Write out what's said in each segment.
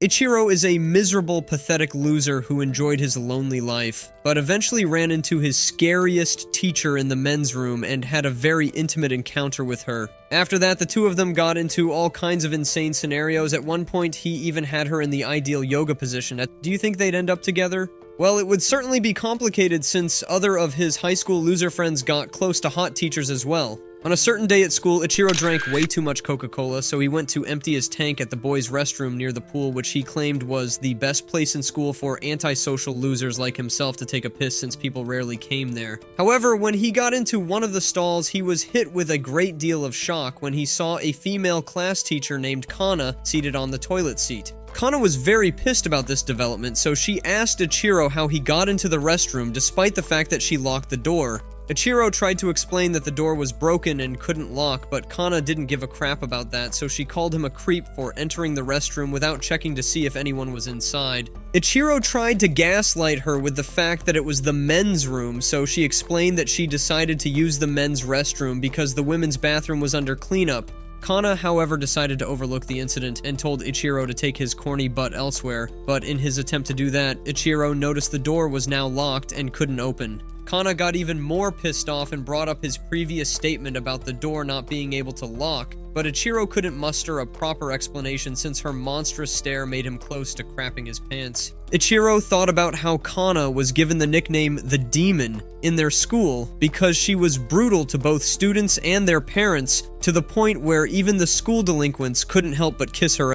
Ichiro is a miserable, pathetic loser who enjoyed his lonely life, but eventually ran into his scariest teacher in the men's room and had a very intimate encounter with her. After that, the two of them got into all kinds of insane scenarios. At one point, he even had her in the ideal yoga position. Do you think they'd end up together? Well, it would certainly be complicated since other of his high school loser friends got close to hot teachers as well. On a certain day at school, Ichiro drank way too much Coca-Cola, so he went to empty his tank at the boys' restroom near the pool, which he claimed was the best place in school for antisocial losers like himself to take a piss since people rarely came there. However, when he got into one of the stalls, he was hit with a great deal of shock when he saw a female class teacher named Kana seated on the toilet seat. Kana was very pissed about this development, so she asked Ichiro how he got into the restroom despite the fact that she locked the door. Ichiro tried to explain that the door was broken and couldn't lock, but Kana didn't give a crap about that, so she called him a creep for entering the restroom without checking to see if anyone was inside. Ichiro tried to gaslight her with the fact that it was the men's room, so she explained that she decided to use the men's restroom because the women's bathroom was under cleanup. Kana, however, decided to overlook the incident and told Ichiro to take his corny butt elsewhere, but in his attempt to do that, Ichiro noticed the door was now locked and couldn't open. Kana got even more pissed off and brought up his previous statement about the door not being able to lock, but Ichiro couldn't muster a proper explanation since her monstrous stare made him close to crapping his pants. Ichiro thought about how Kana was given the nickname the Demon in their school because she was brutal to both students and their parents to the point where even the school delinquents couldn't help but kiss her.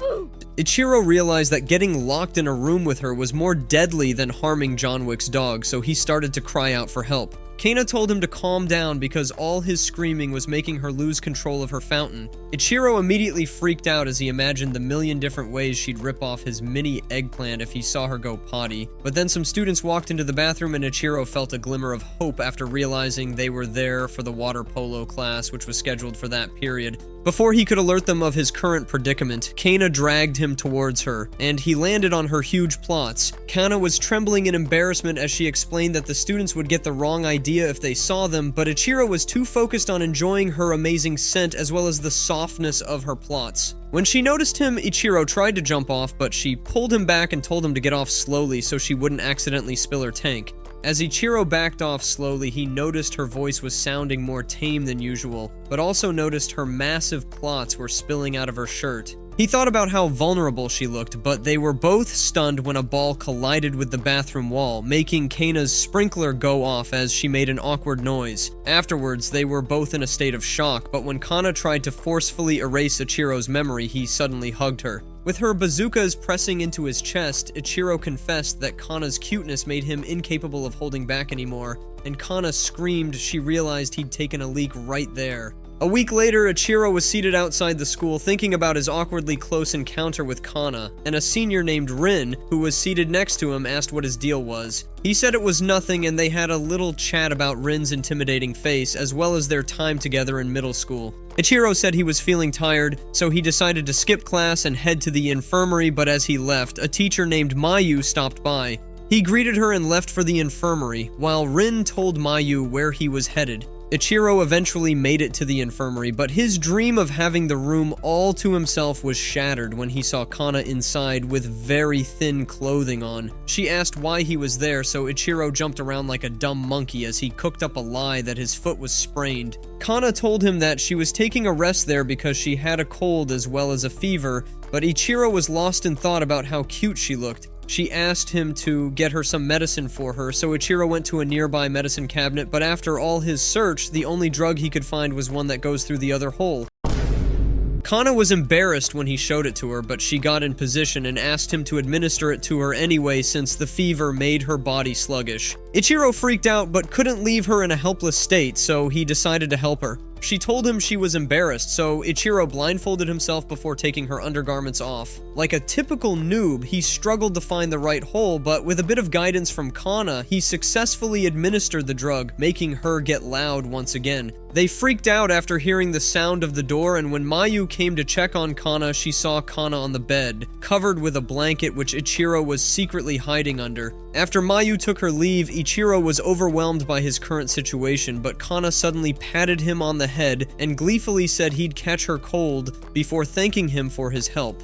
Ichiro realized that getting locked in a room with her was more deadly than harming John Wick's dog, so he started to cry out for help. Kana told him to calm down because all his screaming was making her lose control of her fountain. Ichiro immediately freaked out as he imagined the million different ways she'd rip off his mini eggplant if he saw her go potty. But then some students walked into the bathroom and Ichiro felt a glimmer of hope after realizing they were there for the water polo class, which was scheduled for that period. Before he could alert them of his current predicament, Kana dragged him towards her, and he landed on her huge plots. Kana was trembling in embarrassment as she explained that the students would get the wrong idea if they saw them, but Ichiro was too focused on enjoying her amazing scent as well as the softness of her plots. When she noticed him, Ichiro tried to jump off, but she pulled him back and told him to get off slowly so she wouldn't accidentally spill her tank. As Ichiro backed off slowly, he noticed her voice was sounding more tame than usual, but also noticed her massive plots were spilling out of her shirt. He thought about how vulnerable she looked, but they were both stunned when a ball collided with the bathroom wall, making Kana's sprinkler go off as she made an awkward noise. Afterwards, they were both in a state of shock, but when Kana tried to forcefully erase Ichiro's memory, he suddenly hugged her. With her bazookas pressing into his chest, Ichiro confessed that Kana's cuteness made him incapable of holding back anymore, and Kana screamed she realized he'd taken a leak right there. A week later, Ichiro was seated outside the school thinking about his awkwardly close encounter with Kana, and a senior named Rin, who was seated next to him, asked what his deal was. He said it was nothing, and they had a little chat about Rin's intimidating face, as well as their time together in middle school. Ichiro said he was feeling tired, so he decided to skip class and head to the infirmary, but as he left, a teacher named Mayu stopped by. He greeted her and left for the infirmary, while Rin told Mayu where he was headed. Ichiro eventually made it to the infirmary, but his dream of having the room all to himself was shattered when he saw Kana inside with very thin clothing on. She asked why he was there, so Ichiro jumped around like a dumb monkey as he cooked up a lie that his foot was sprained. Kana told him that she was taking a rest there because she had a cold as well as a fever, but Ichiro was lost in thought about how cute she looked. She asked him to get her some medicine for her, so Ichiro went to a nearby medicine cabinet, but after all his search, the only drug he could find was one that goes through the other hole. Kana was embarrassed when he showed it to her, but she got in position and asked him to administer it to her anyway since the fever made her body sluggish. Ichiro freaked out but couldn't leave her in a helpless state, so he decided to help her. She told him she was embarrassed, so Ichiro blindfolded himself before taking her undergarments off. Like a typical noob, he struggled to find the right hole, but with a bit of guidance from Kana, he successfully administered the drug, making her get loud once again. They freaked out after hearing the sound of the door, and when Mayu came to check on Kana, she saw Kana on the bed, covered with a blanket which Ichiro was secretly hiding under. After Mayu took her leave, Ichiro was overwhelmed by his current situation, but Kana suddenly patted him on the head and gleefully said he'd catch her cold before thanking him for his help.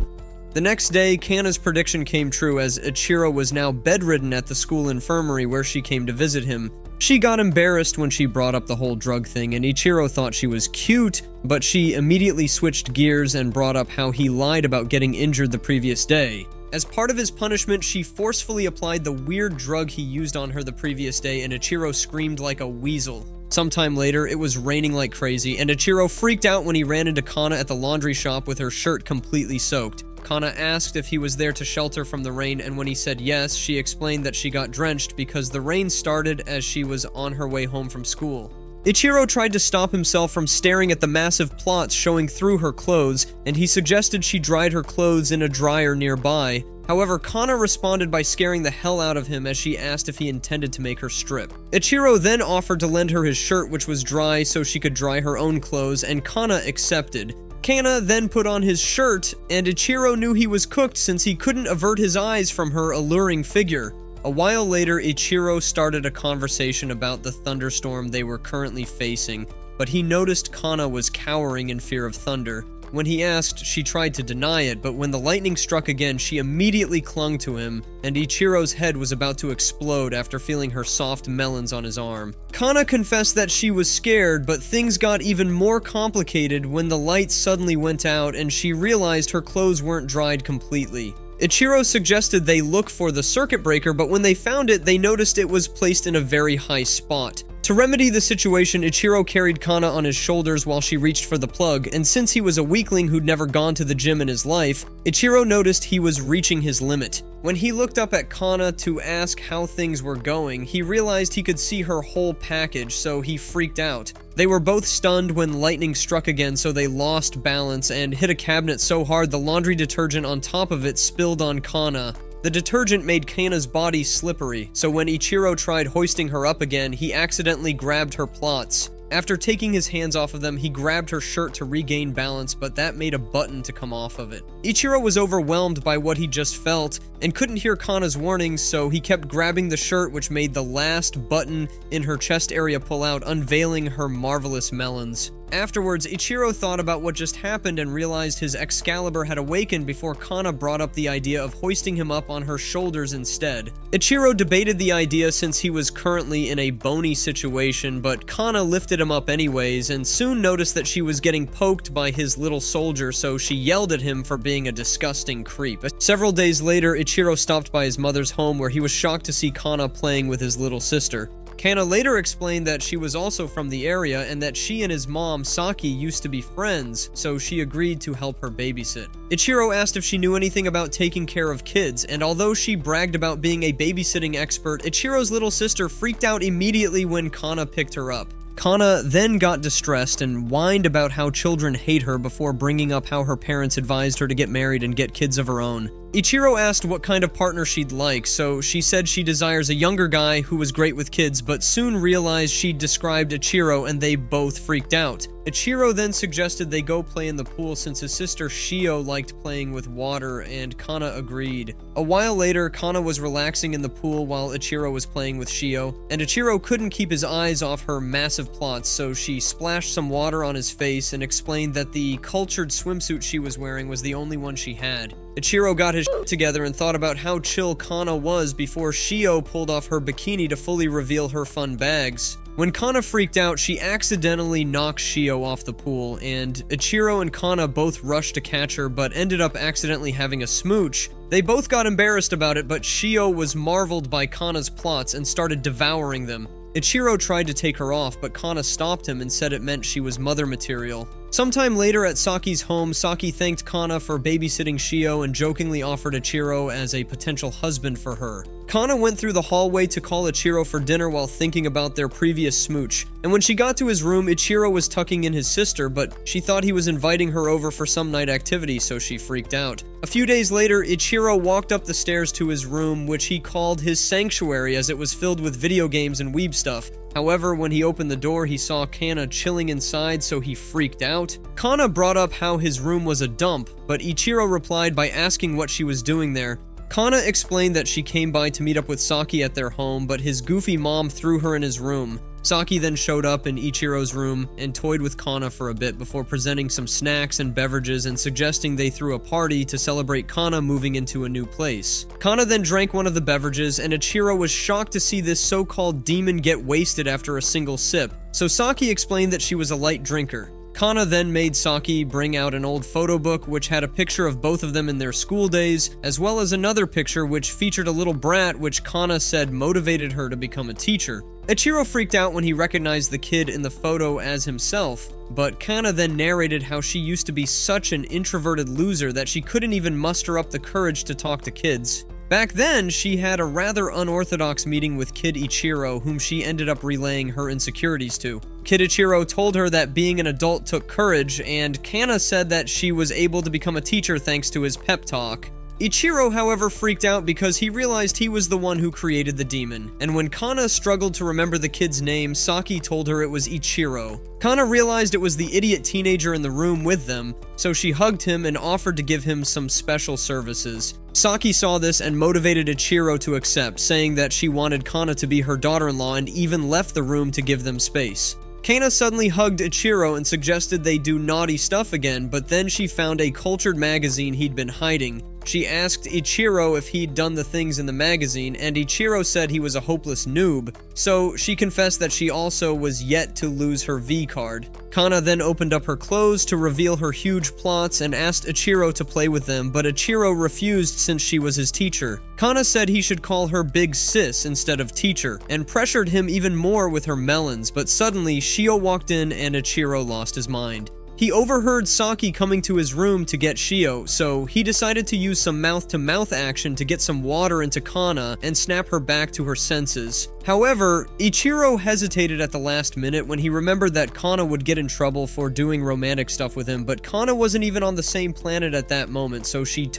The next day, Kana's prediction came true as Ichiro was now bedridden at the school infirmary where she came to visit him. She got embarrassed when she brought up the whole drug thing, and Ichiro thought she was cute, but she immediately switched gears and brought up how he lied about getting injured the previous day. As part of his punishment, she forcefully applied the weird drug he used on her the previous day, and Ichiro screamed like a weasel. Sometime later, it was raining like crazy, and Ichiro freaked out when he ran into Kana at the laundry shop with her shirt completely soaked. Kana asked if he was there to shelter from the rain, and when he said yes, she explained that she got drenched because the rain started as she was on her way home from school. Ichiro tried to stop himself from staring at the massive plots showing through her clothes, and he suggested she dried her clothes in a dryer nearby. However, Kana responded by scaring the hell out of him as she asked if he intended to make her strip. Ichiro then offered to lend her his shirt, which was dry, so she could dry her own clothes, and Kana accepted. Kana then put on his shirt, and Ichiro knew he was cooked since he couldn't avert his eyes from her alluring figure. A while later, Ichiro started a conversation about the thunderstorm they were currently facing, but he noticed Kana was cowering in fear of thunder. When he asked, she tried to deny it, but when the lightning struck again, she immediately clung to him, and Ichiro's head was about to explode after feeling her soft melons on his arm. Kana confessed that she was scared, but things got even more complicated when the lights suddenly went out and she realized her clothes weren't dried completely. Ichiro suggested they look for the circuit breaker, but when they found it, they noticed it was placed in a very high spot. To remedy the situation, Ichiro carried Kana on his shoulders while she reached for the plug, and since he was a weakling who'd never gone to the gym in his life, Ichiro noticed he was reaching his limit. When he looked up at Kana to ask how things were going, he realized he could see her whole package, so he freaked out. They were both stunned when lightning struck again, so they lost balance and hit a cabinet so hard the laundry detergent on top of it spilled on Kana. The detergent made Kana's body slippery, so when Ichiro tried hoisting her up again, he accidentally grabbed her plots. After taking his hands off of them, he grabbed her shirt to regain balance, but that made a button to come off of it. Ichiro was overwhelmed by what he just felt, and couldn't hear Kana's warnings, so he kept grabbing the shirt, which made the last button in her chest area pull out, unveiling her marvelous melons. Afterwards, Ichiro thought about what just happened and realized his Excalibur had awakened before Kana brought up the idea of hoisting him up on her shoulders instead. Ichiro debated the idea since he was currently in a bony situation, but Kana lifted him up anyways and soon noticed that she was getting poked by his little soldier, so she yelled at him for being a disgusting creep. Several days later, Ichiro stopped by his mother's home where he was shocked to see Kana playing with his little sister. Kana later explained that she was also from the area and that she and his mom, Saki, used to be friends, so she agreed to help her babysit. Ichiro asked if she knew anything about taking care of kids, and although she bragged about being a babysitting expert, Ichiro's little sister freaked out immediately when Kana picked her up. Kana then got distressed and whined about how children hate her before bringing up how her parents advised her to get married and get kids of her own. Ichiro asked what kind of partner she'd like, so she said she desires a younger guy who was great with kids, but soon realized she'd described Ichiro and they both freaked out. Ichiro then suggested they go play in the pool since his sister Shio liked playing with water, and Kana agreed. A while later, Kana was relaxing in the pool while Ichiro was playing with Shio, and Ichiro couldn't keep his eyes off her massive plots, so she splashed some water on his face and explained that the cultured swimsuit she was wearing was the only one she had. Ichiro got his shit together and thought about how chill Kana was before Shio pulled off her bikini to fully reveal her fun bags. When Kana freaked out, she accidentally knocked Shio off the pool, and Ichiro and Kana both rushed to catch her, but ended up accidentally having a smooch. They both got embarrassed about it, but Shio was marveled by Kana's plots and started devouring them. Ichiro tried to take her off, but Kana stopped him and said it meant she was mother material. Sometime later at Saki's home, Saki thanked Kana for babysitting Shio and jokingly offered Ichiro as a potential husband for her. Kana went through the hallway to call Ichiro for dinner while thinking about their previous smooch, and when she got to his room, Ichiro was tucking in his sister, but she thought he was inviting her over for some night activity, so she freaked out. A few days later, Ichiro walked up the stairs to his room, which he called his sanctuary as it was filled with video games and weeb stuff. However, when he opened the door, he saw Kana chilling inside, so he freaked out. Kana brought up how his room was a dump, but Ichiro replied by asking what she was doing there. Kana explained that she came by to meet up with Saki at their home, but his goofy mom threw her in his room. Saki then showed up in Ichiro's room and toyed with Kana for a bit before presenting some snacks and beverages and suggesting they threw a party to celebrate Kana moving into a new place. Kana then drank one of the beverages, and Ichiro was shocked to see this so-called demon get wasted after a single sip, so Saki explained that she was a light drinker. Kana then made Saki bring out an old photo book which had a picture of both of them in their school days, as well as another picture which featured a little brat which Kana said motivated her to become a teacher. Ichiro freaked out when he recognized the kid in the photo as himself, but Kana then narrated how she used to be such an introverted loser that she couldn't even muster up the courage to talk to kids. Back then, she had a rather unorthodox meeting with Kid Ichiro, whom she ended up relaying her insecurities to. Kid Ichiro told her that being an adult took courage, and Kana said that she was able to become a teacher thanks to his pep talk. Ichiro, however, freaked out because he realized he was the one who created the demon, and when Kana struggled to remember the kid's name, Saki told her it was Ichiro. Kana realized it was the idiot teenager in the room with them, so she hugged him and offered to give him some special services. Saki saw this and motivated Ichiro to accept, saying that she wanted Kana to be her daughter-in-law and even left the room to give them space. Kana suddenly hugged Ichiro and suggested they do naughty stuff again, but then she found a cultured magazine he'd been hiding. She asked Ichiro if he'd done the things in the magazine, and Ichiro said he was a hopeless noob, so she confessed that she also was yet to lose her V card. Kana then opened up her clothes to reveal her huge plots and asked Ichiro to play with them, but Ichiro refused since she was his teacher. Kana said he should call her Big Sis instead of teacher, and pressured him even more with her melons, but suddenly Shio walked in and Ichiro lost his mind. He overheard Saki coming to his room to get Shio, so he decided to use some mouth-to-mouth action to get some water into Kana and snap her back to her senses. However, Ichiro hesitated at the last minute when he remembered that Kana would get in trouble for doing romantic stuff with him, but Kana wasn't even on the same planet at that moment, so she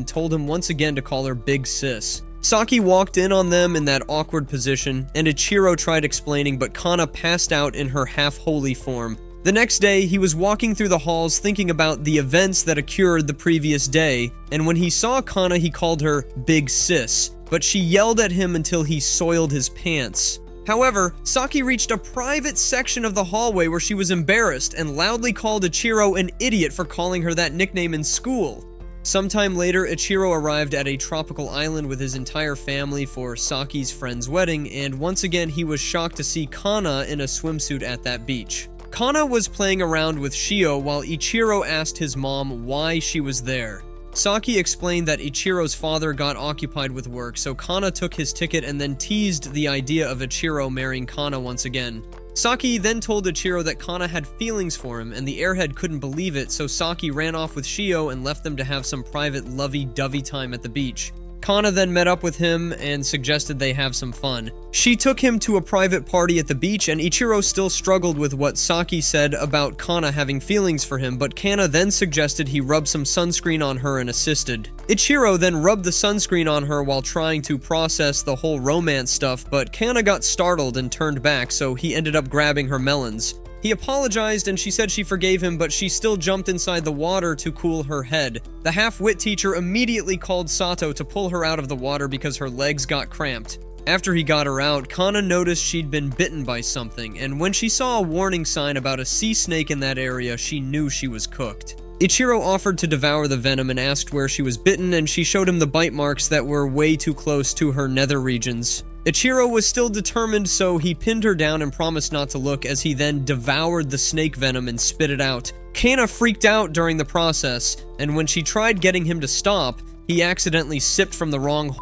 told him once again to call her Big Sis. Saki walked in on them in that awkward position, and Ichiro tried explaining, but Kana passed out in her half-holy form. The next day, he was walking through the halls thinking about the events that occurred the previous day, and when he saw Kana, he called her Big Sis, but she yelled at him until he soiled his pants. However, Saki reached a private section of the hallway where she was embarrassed and loudly called Ichiro an idiot for calling her that nickname in school. Sometime later, Ichiro arrived at a tropical island with his entire family for Saki's friend's wedding, and once again he was shocked to see Kana in a swimsuit at that beach. Kana was playing around with Shio while Ichiro asked his mom why she was there. Saki explained that Ichiro's father got occupied with work, so Kana took his ticket and then teased the idea of Ichiro marrying Kana once again. Saki then told Ichiro that Kana had feelings for him, and the airhead couldn't believe it, so Saki ran off with Shio and left them to have some private lovey-dovey time at the beach. Kana then met up with him and suggested they have some fun. She took him to a private party at the beach, and Ichiro still struggled with what Saki said about Kana having feelings for him, but Kana then suggested he rub some sunscreen on her and assisted. Ichiro then rubbed the sunscreen on her while trying to process the whole romance stuff, but Kana got startled and turned back, so he ended up grabbing her melons. He apologized and she said she forgave him, but she still jumped inside the water to cool her head. The half-wit teacher immediately called Sato to pull her out of the water because her legs got cramped. After he got her out, Kana noticed she'd been bitten by something, and when she saw a warning sign about a sea snake in that area, she knew she was cooked. Ichiro offered to devour the venom and asked where she was bitten, and she showed him the bite marks that were way too close to her nether regions. Ichiro was still determined, so he pinned her down and promised not to look as he then devoured the snake venom and spit it out. Kana freaked out during the process, and when she tried getting him to stop, he accidentally sipped from the wrong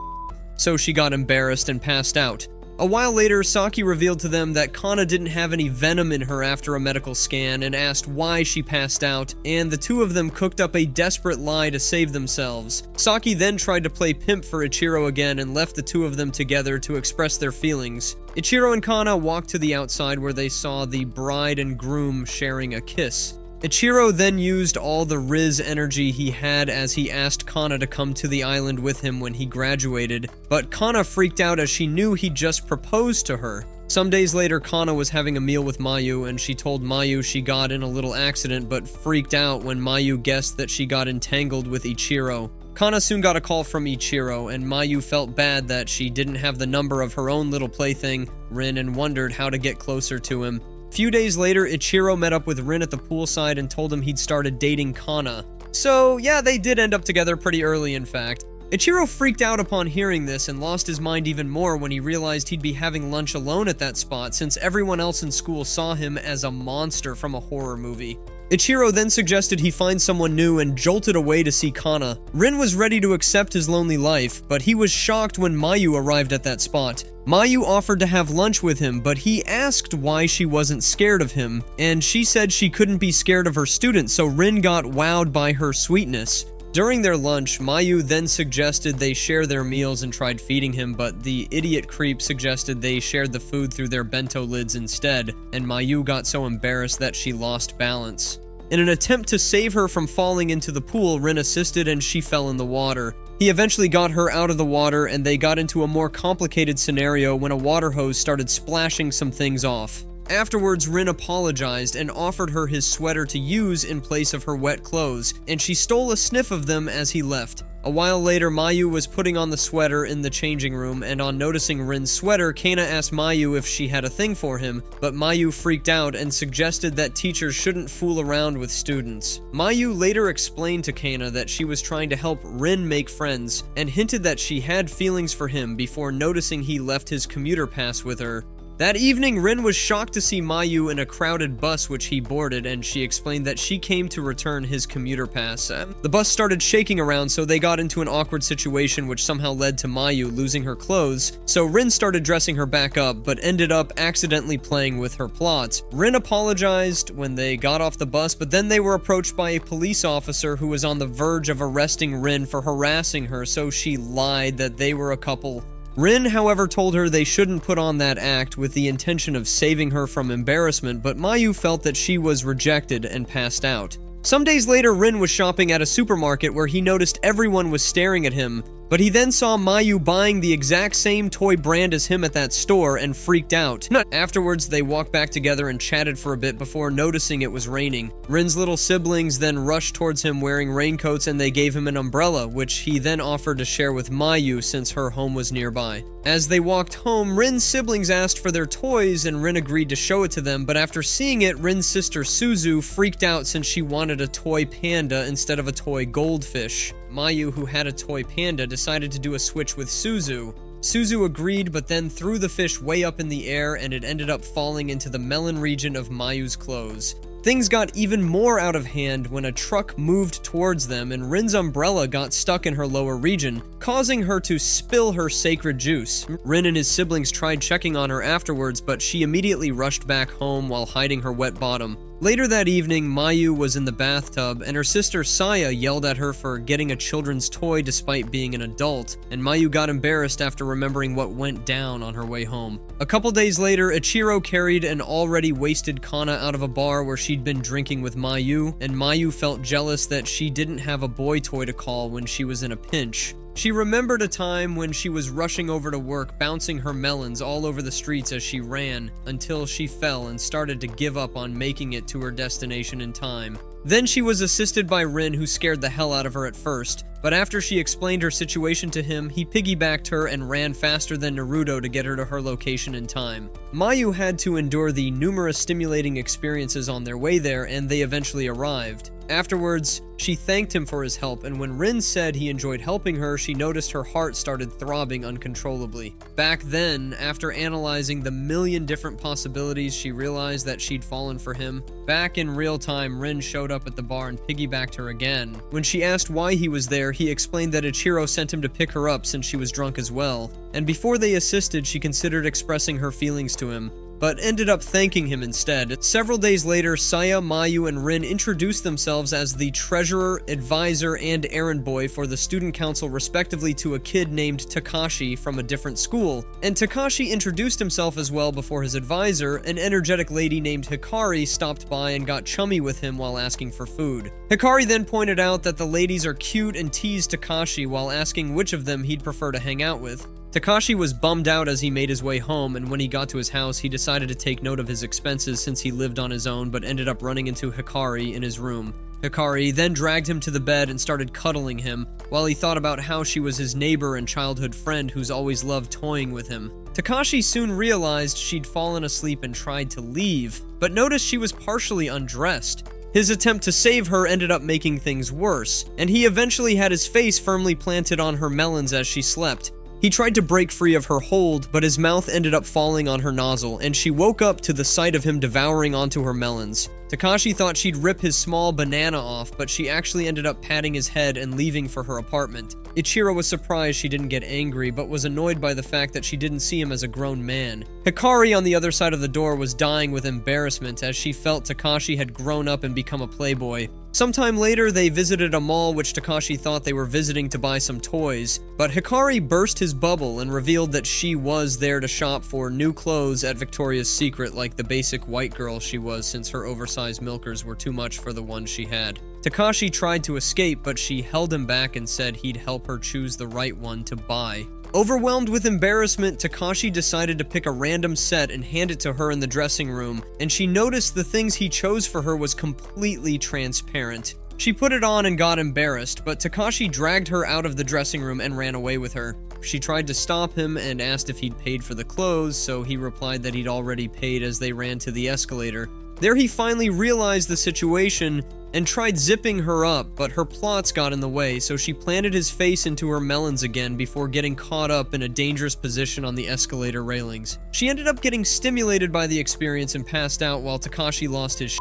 so she got embarrassed and passed out. A while later, Saki revealed to them that Kana didn't have any venom in her after a medical scan and asked why she passed out, and the two of them cooked up a desperate lie to save themselves. Saki then tried to play pimp for Ichiro again and left the two of them together to express their feelings. Ichiro and Kana walked to the outside where they saw the bride and groom sharing a kiss. Ichiro then used all the Riz energy he had as he asked Kana to come to the island with him when he graduated, but Kana freaked out as she knew he'd just proposed to her. Some days later, Kana was having a meal with Mayu, and she told Mayu she got in a little accident but freaked out when Mayu guessed that she got entangled with Ichiro. Kana soon got a call from Ichiro, and Mayu felt bad that she didn't have the number of her own little plaything, Rin, and wondered how to get closer to him. A few days later, Ichiro met up with Rin at the poolside and told him he'd started dating Kana. So yeah, they did end up together pretty early, in fact. Ichiro freaked out upon hearing this and lost his mind even more when he realized he'd be having lunch alone at that spot since everyone else in school saw him as a monster from a horror movie. Ichiro then suggested he find someone new and jolted away to see Kana. Rin was ready to accept his lonely life, but he was shocked when Mayu arrived at that spot. Mayu offered to have lunch with him, but he asked why she wasn't scared of him, and she said she couldn't be scared of her student, so Rin got wowed by her sweetness. During their lunch, Mayu then suggested they share their meals and tried feeding him, but the idiot creep suggested they shared the food through their bento lids instead, and Mayu got so embarrassed that she lost balance. In an attempt to save her from falling into the pool, Rin assisted and she fell in the water. He eventually got her out of the water and they got into a more complicated scenario when a water hose started splashing some things off. Afterwards, Rin apologized and offered her his sweater to use in place of her wet clothes, and she stole a sniff of them as he left. A while later, Mayu was putting on the sweater in the changing room, and on noticing Rin's sweater, Kana asked Mayu if she had a thing for him, but Mayu freaked out and suggested that teachers shouldn't fool around with students. Mayu later explained to Kana that she was trying to help Rin make friends, and hinted that she had feelings for him before noticing he left his commuter pass with her. That evening, Rin was shocked to see Mayu in a crowded bus which he boarded, and she explained that she came to return his commuter pass. The bus started shaking around, so they got into an awkward situation which somehow led to Mayu losing her clothes, so Rin started dressing her back up, but ended up accidentally playing with her plots. Rin apologized when they got off the bus, but then they were approached by a police officer who was on the verge of arresting Rin for harassing her, so she lied that they were a couple. Rin, however, told her they shouldn't put on that act with the intention of saving her from embarrassment, but Mayu felt that she was rejected and passed out. Some days later, Rin was shopping at a supermarket where he noticed everyone was staring at him, but he then saw Mayu buying the exact same toy brand as him at that store and freaked out. Afterwards, they walked back together and chatted for a bit before noticing it was raining. Rin's little siblings then rushed towards him wearing raincoats and they gave him an umbrella, which he then offered to share with Mayu since her home was nearby. As they walked home, Rin's siblings asked for their toys and Rin agreed to show it to them, but after seeing it, Rin's sister Suzu freaked out since she wanted a toy panda instead of a toy goldfish. Mayu, who had a toy panda, decided to do a switch with Suzu. Suzu agreed, but then threw the fish way up in the air and it ended up falling into the melon region of Mayu's clothes. Things got even more out of hand when a truck moved towards them and Rin's umbrella got stuck in her lower region, causing her to spill her sacred juice. Rin and his siblings tried checking on her afterwards, but she immediately rushed back home while hiding her wet bottom. Later that evening, Mayu was in the bathtub, and her sister Saya yelled at her for getting a children's toy despite being an adult, and Mayu got embarrassed after remembering what went down on her way home. A couple days later, Ichiro carried an already wasted Kana out of a bar where she'd been drinking with Mayu, and Mayu felt jealous that she didn't have a boy toy to call when she was in a pinch. She remembered a time when she was rushing over to work, bouncing her melons all over the streets as she ran, until she fell and started to give up on making it to her destination in time. Then she was assisted by Rin, who scared the hell out of her at first, but after she explained her situation to him, he piggybacked her and ran faster than Naruto to get her to her location in time. Mayu had to endure the numerous stimulating experiences on their way there, and they eventually arrived. Afterwards, she thanked him for his help, and when Rin said he enjoyed helping her, she noticed her heart started throbbing uncontrollably. Back then, after analyzing the million different possibilities, she realized that she'd fallen for him. Back in real time, Rin showed up at the bar and piggybacked her again. When she asked why he was there, he explained that Ichiro sent him to pick her up since she was drunk as well. And before they assisted, she considered expressing her feelings to him, but ended up thanking him instead. Several days later, Saya, Mayu, and Rin introduced themselves as the treasurer, advisor, and errand boy for the student council respectively to a kid named Takashi from a different school. And Takashi introduced himself as well before his advisor, an energetic lady named Hikari, stopped by and got chummy with him while asking for food. Hikari then pointed out that the ladies are cute and teased Takashi while asking which of them he'd prefer to hang out with. Takashi was bummed out as he made his way home, and when he got to his house, he decided to take note of his expenses since he lived on his own but ended up running into Hikari in his room. Hikari then dragged him to the bed and started cuddling him, while he thought about how she was his neighbor and childhood friend who's always loved toying with him. Takashi soon realized she'd fallen asleep and tried to leave, but noticed she was partially undressed. His attempt to save her ended up making things worse, and he eventually had his face firmly planted on her melons as she slept. He tried to break free of her hold, but his mouth ended up falling on her nozzle, and she woke up to the sight of him devouring onto her melons. Takashi thought she'd rip his small banana off, but she actually ended up patting his head and leaving for her apartment. Ichiro was surprised she didn't get angry, but was annoyed by the fact that she didn't see him as a grown man. Hikari on the other side of the door was dying with embarrassment as she felt Takashi had grown up and become a playboy. Sometime later, they visited a mall which Takashi thought they were visiting to buy some toys, but Hikari burst his bubble and revealed that she was there to shop for new clothes at Victoria's Secret like the basic white girl she was, since her oversized milkers were too much for the ones she had. Takashi tried to escape, but she held him back and said he'd help her choose the right one to buy. Overwhelmed with embarrassment, Takashi decided to pick a random set and hand it to her in the dressing room, and she noticed the things he chose for her was completely transparent. She put it on and got embarrassed, but Takashi dragged her out of the dressing room and ran away with her. She tried to stop him and asked if he'd paid for the clothes, so he replied that he'd already paid as they ran to the escalator. There he finally realized the situation and tried zipping her up, but her plots got in the way, so she planted his face into her melons again before getting caught up in a dangerous position on the escalator railings. She ended up getting stimulated by the experience and passed out while Takashi lost his shit.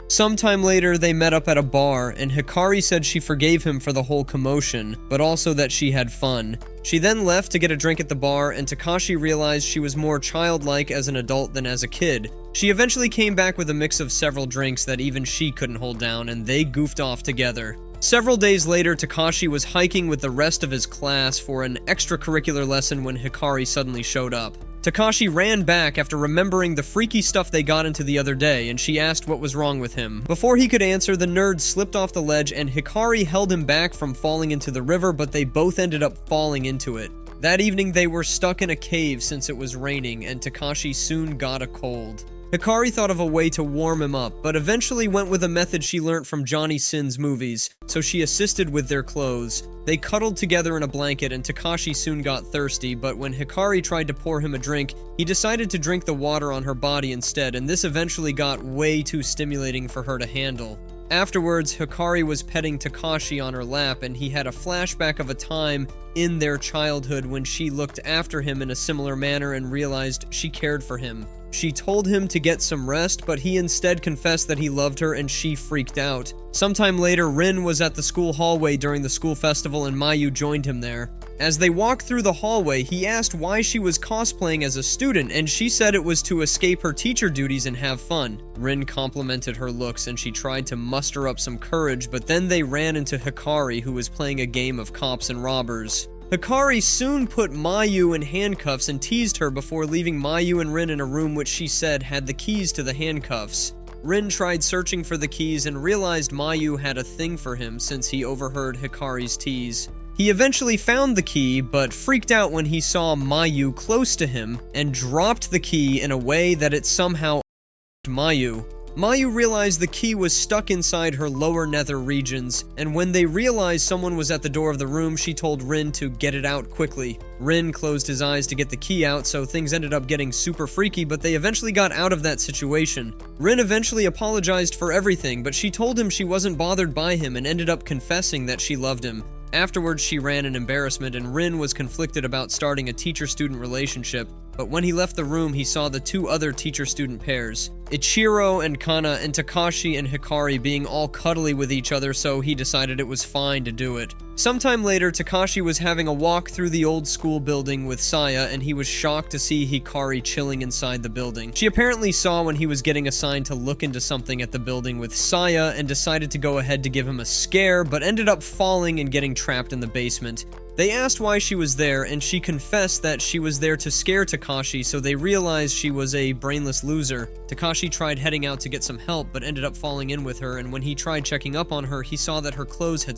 Sometime later, they met up at a bar, and Hikari said she forgave him for the whole commotion, but also that she had fun. She then left to get a drink at the bar, and Takashi realized she was more childlike as an adult than as a kid. She eventually came back with a mix of several drinks that even she couldn't hold down, and they goofed off together. Several days later, Takashi was hiking with the rest of his class for an extracurricular lesson when Hikari suddenly showed up. Takashi ran back after remembering the freaky stuff they got into the other day, and she asked what was wrong with him. Before he could answer, the nerd slipped off the ledge, and Hikari held him back from falling into the river, but they both ended up falling into it. That evening, they were stuck in a cave since it was raining, and Takashi soon got a cold. Hikari thought of a way to warm him up, but eventually went with a method she learned from Johnny Sin's movies, so she assisted with their clothes. They cuddled together in a blanket, and Takashi soon got thirsty, but when Hikari tried to pour him a drink, he decided to drink the water on her body instead, and this eventually got way too stimulating for her to handle. Afterwards, Hikari was petting Takashi on her lap, and he had a flashback of a time in their childhood when she looked after him in a similar manner and realized she cared for him. She told him to get some rest, but he instead confessed that he loved her, and she freaked out. Sometime later, Rin was at the school hallway during the school festival, and Mayu joined him there. As they walked through the hallway, he asked why she was cosplaying as a student, and she said it was to escape her teacher duties and have fun. Rin complimented her looks, and she tried to muster up some courage, but then they ran into Hikari, who was playing a game of cops and robbers. Hikari soon put Mayu in handcuffs and teased her before leaving Mayu and Rin in a room which she said had the keys to the handcuffs. Rin tried searching for the keys and realized Mayu had a thing for him since he overheard Hikari's tease. He eventually found the key, but freaked out when he saw Mayu close to him and dropped the key in a way that it somehow Mayu. Mayu realized the key was stuck inside her lower nether regions, and when they realized someone was at the door of the room, she told Rin to get it out quickly. Rin closed his eyes to get the key out, so things ended up getting super freaky, but they eventually got out of that situation. Rin eventually apologized for everything, but she told him she wasn't bothered by him and ended up confessing that she loved him. Afterwards, she ran in embarrassment, and Rin was conflicted about starting a teacher-student relationship, but when he left the room, he saw the two other teacher-student pairs, Ichiro and Kana, and Takashi and Hikari being all cuddly with each other, so he decided it was fine to do it. Sometime later, Takashi was having a walk through the old school building with Saya, and he was shocked to see Hikari chilling inside the building. She apparently saw when he was getting assigned to look into something at the building with Saya and decided to go ahead to give him a scare, but ended up falling and getting trapped in the basement. They asked why she was there, and she confessed that she was there to scare Takashi, so they realized she was a brainless loser. Takashi tried heading out to get some help, but ended up falling in with her, and when he tried checking up on her, he saw that her clothes had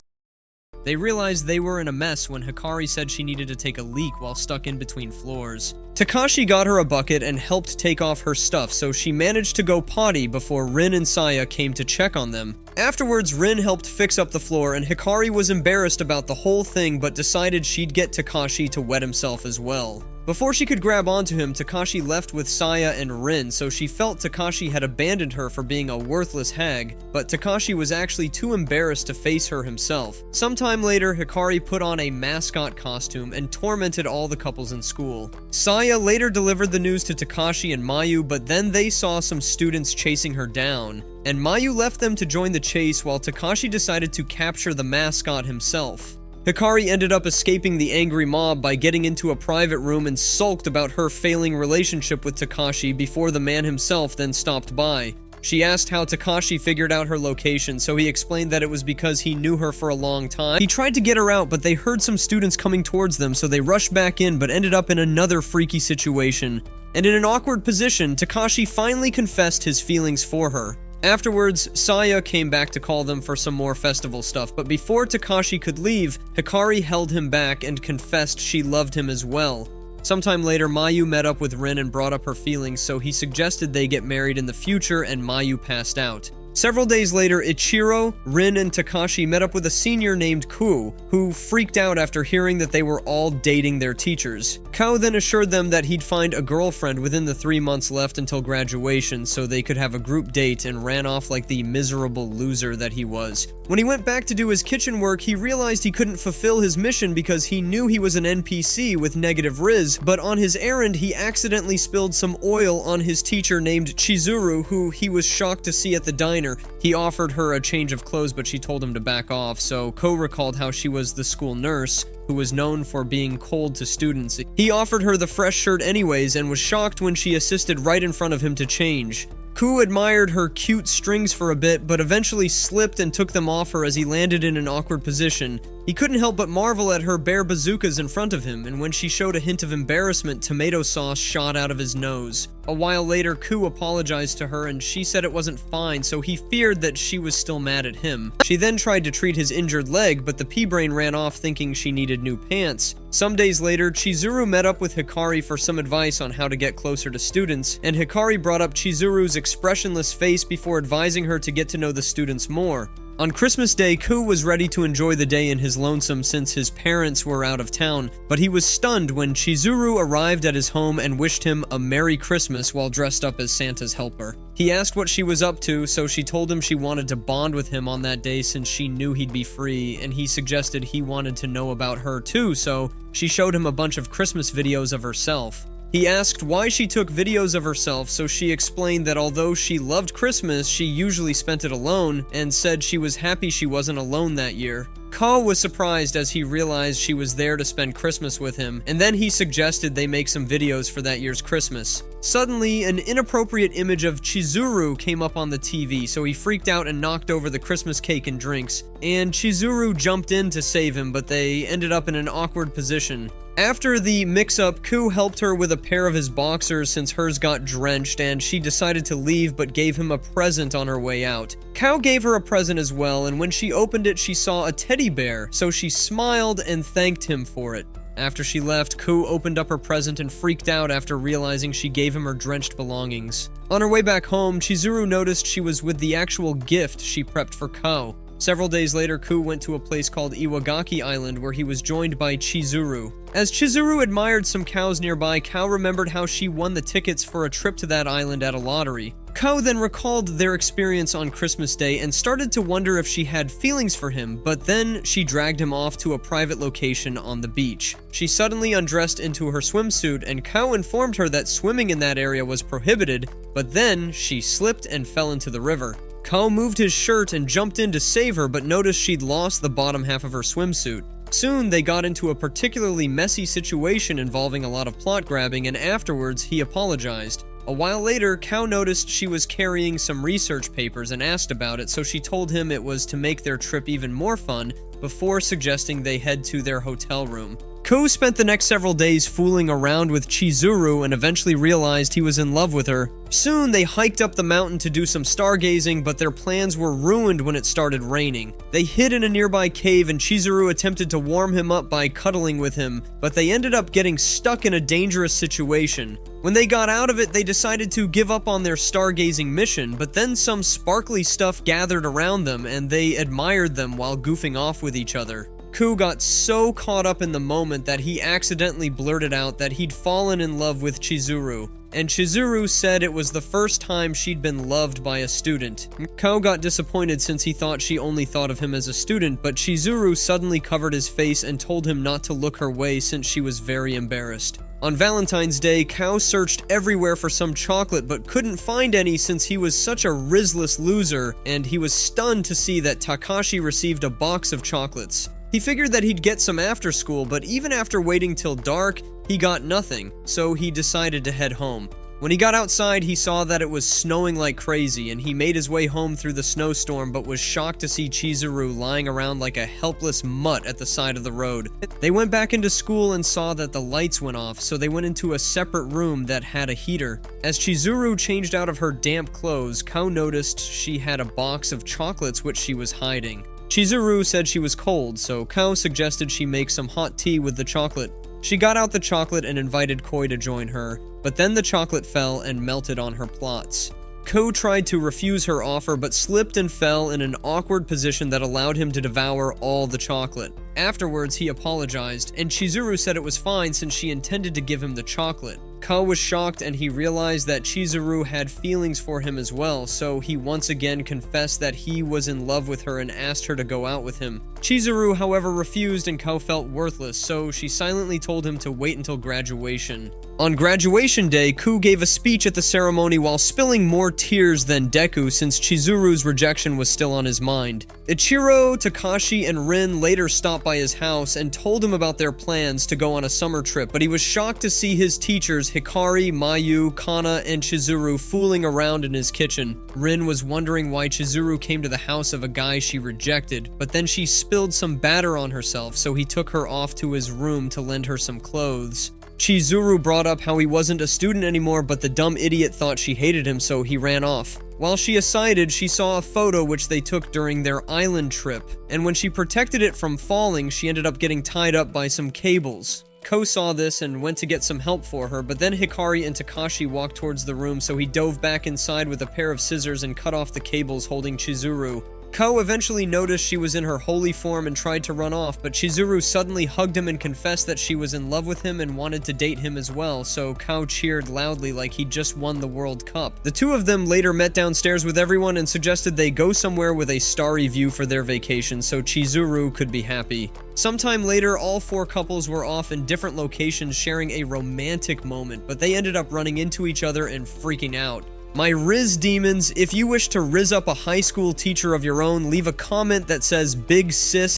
They realized they were in a mess when Hikari said she needed to take a leak while stuck in between floors. Takashi got her a bucket and helped take off her stuff, so she managed to go potty before Rin and Saya came to check on them. Afterwards, Rin helped fix up the floor, and Hikari was embarrassed about the whole thing but decided she'd get Takashi to wet himself as well. Before she could grab onto him, Takashi left with Saya and Rin, so she felt Takashi had abandoned her for being a worthless hag, but Takashi was actually too embarrassed to face her himself. Sometime later, Hikari put on a mascot costume and tormented all the couples in school. Saya later delivered the news to Takashi and Mayu, but then they saw some students chasing her down, and Mayu left them to join the chase while Takashi decided to capture the mascot himself. Hikari ended up escaping the angry mob by getting into a private room and sulked about her failing relationship with Takashi before the man himself then stopped by. She asked how Takashi figured out her location, so he explained that it was because he knew her for a long time. He tried to get her out, but they heard some students coming towards them, so they rushed back in but ended up in another freaky situation. And in an awkward position, Takashi finally confessed his feelings for her. Afterwards, Saya came back to call them for some more festival stuff, but before Takashi could leave, Hikari held him back and confessed she loved him as well. Sometime later, Mayu met up with Rin and brought up her feelings, so he suggested they get married in the future, and Mayu passed out. Several days later, Ichiro, Rin, and Takashi met up with a senior named Ku, who freaked out after hearing that they were all dating their teachers. Kao then assured them that he'd find a girlfriend within the 3 months left until graduation so they could have a group date, and ran off like the miserable loser that he was. When he went back to do his kitchen work, he realized he couldn't fulfill his mission because he knew he was an NPC with negative Riz, but on his errand he accidentally spilled some oil on his teacher named Chizuru, who he was shocked to see at the diner. He offered her a change of clothes, but she told him to back off, so Ko recalled how she was the school nurse, who was known for being cold to students. He offered her the fresh shirt anyways, and was shocked when she assisted right in front of him to change. Ku admired her cute strings for a bit, but eventually slipped and took them off her as he landed in an awkward position. He couldn't help but marvel at her bare bazookas in front of him, and when she showed a hint of embarrassment, tomato sauce shot out of his nose. A while later, Ku apologized to her, and she said it wasn't fine, so he feared that she was still mad at him. She then tried to treat his injured leg, but the pea-brain ran off thinking she needed new pants. Some days later, Chizuru met up with Hikari for some advice on how to get closer to students, and Hikari brought up Chizuru's expressionless face before advising her to get to know the students more. On Christmas Day, Ku was ready to enjoy the day in his lonesome since his parents were out of town, but he was stunned when Chizuru arrived at his home and wished him a Merry Christmas while dressed up as Santa's helper. He asked what she was up to, so she told him she wanted to bond with him on that day since she knew he'd be free, and he suggested he wanted to know about her too, so she showed him a bunch of Christmas videos of herself. He asked why she took videos of herself, so she explained that although she loved Christmas, she usually spent it alone, and said she was happy she wasn't alone that year. Ka was surprised as he realized she was there to spend Christmas with him, and then he suggested they make some videos for that year's Christmas. Suddenly, an inappropriate image of Chizuru came up on the TV, so he freaked out and knocked over the Christmas cake and drinks, and Chizuru jumped in to save him, but they ended up in an awkward position. After the mix-up, Ku helped her with a pair of his boxers since hers got drenched, and she decided to leave but gave him a present on her way out. Kao gave her a present as well, and when she opened it, she saw a teddy bear, so she smiled and thanked him for it. After she left, Ku opened up her present and freaked out after realizing she gave him her drenched belongings. On her way back home, Chizuru noticed she was with the actual gift she prepped for Kao. Several days later, Ku went to a place called Iwagaki Island where he was joined by Chizuru. As Chizuru admired some cows nearby, Kao remembered how she won the tickets for a trip to that island at a lottery. Kao then recalled their experience on Christmas Day and started to wonder if she had feelings for him, but then she dragged him off to a private location on the beach. She suddenly undressed into her swimsuit, and Kao informed her that swimming in that area was prohibited, but then she slipped and fell into the river. Kao moved his shirt and jumped in to save her, but noticed she'd lost the bottom half of her swimsuit. Soon, they got into a particularly messy situation involving a lot of plot grabbing, and afterwards, he apologized. A while later, Kao noticed she was carrying some research papers and asked about it, so she told him it was to make their trip even more fun, before suggesting they head to their hotel room. Ko spent the next several days fooling around with Chizuru and eventually realized he was in love with her. Soon, they hiked up the mountain to do some stargazing, but their plans were ruined when it started raining. They hid in a nearby cave and Chizuru attempted to warm him up by cuddling with him, but they ended up getting stuck in a dangerous situation. When they got out of it, they decided to give up on their stargazing mission, but then some sparkly stuff gathered around them and they admired them while goofing off with each other. Ku got so caught up in the moment that he accidentally blurted out that he'd fallen in love with Chizuru, and Chizuru said it was the first time she'd been loved by a student. Ko got disappointed since he thought she only thought of him as a student, but Chizuru suddenly covered his face and told him not to look her way since she was very embarrassed. On Valentine's Day, Kao searched everywhere for some chocolate but couldn't find any since he was such a Rizzless loser, and he was stunned to see that Takashi received a box of chocolates. He figured that he'd get some after school, but even after waiting till dark, he got nothing, so he decided to head home. When he got outside, he saw that it was snowing like crazy, and he made his way home through the snowstorm but was shocked to see Chizuru lying around like a helpless mutt at the side of the road. They went back into school and saw that the lights went off, so they went into a separate room that had a heater. As Chizuru changed out of her damp clothes, Kao noticed she had a box of chocolates which she was hiding. Chizuru said she was cold, so Kao suggested she make some hot tea with the chocolate. She got out the chocolate and invited Koi to join her, but then the chocolate fell and melted on her plots. Ko tried to refuse her offer but slipped and fell in an awkward position that allowed him to devour all the chocolate. Afterwards, he apologized, and Chizuru said it was fine since she intended to give him the chocolate. Ka was shocked and he realized that Chizuru had feelings for him as well, so he once again confessed that he was in love with her and asked her to go out with him. Chizuru, however, refused and Ka felt worthless, so she silently told him to wait until graduation. On graduation day, Ku gave a speech at the ceremony while spilling more tears than Deku since Chizuru's rejection was still on his mind. Ichiro, Takashi, and Rin later stopped by his house and told him about their plans to go on a summer trip, but he was shocked to see his teachers Hikari, Mayu, Kana, and Chizuru fooling around in his kitchen. Rin was wondering why Chizuru came to the house of a guy she rejected, but then she spilled some batter on herself, so he took her off to his room to lend her some clothes. Chizuru brought up how he wasn't a student anymore, but the dumb idiot thought she hated him, so he ran off. While she aside, she saw a photo which they took during their island trip, and when she protected it from falling, she ended up getting tied up by some cables. Ko saw this and went to get some help for her, but then Hikari and Takashi walked towards the room, so he dove back inside with a pair of scissors and cut off the cables holding Chizuru. Ko eventually noticed she was in her holy form and tried to run off, but Chizuru suddenly hugged him and confessed that she was in love with him and wanted to date him as well, so Ko cheered loudly like he just won the World Cup. The two of them later met downstairs with everyone and suggested they go somewhere with a starry view for their vacation so Chizuru could be happy. Sometime later, all four couples were off in different locations sharing a romantic moment, but they ended up running into each other and freaking out. My Riz Demons, if you wish to rizz up a high school teacher of your own, leave a comment that says Big Sis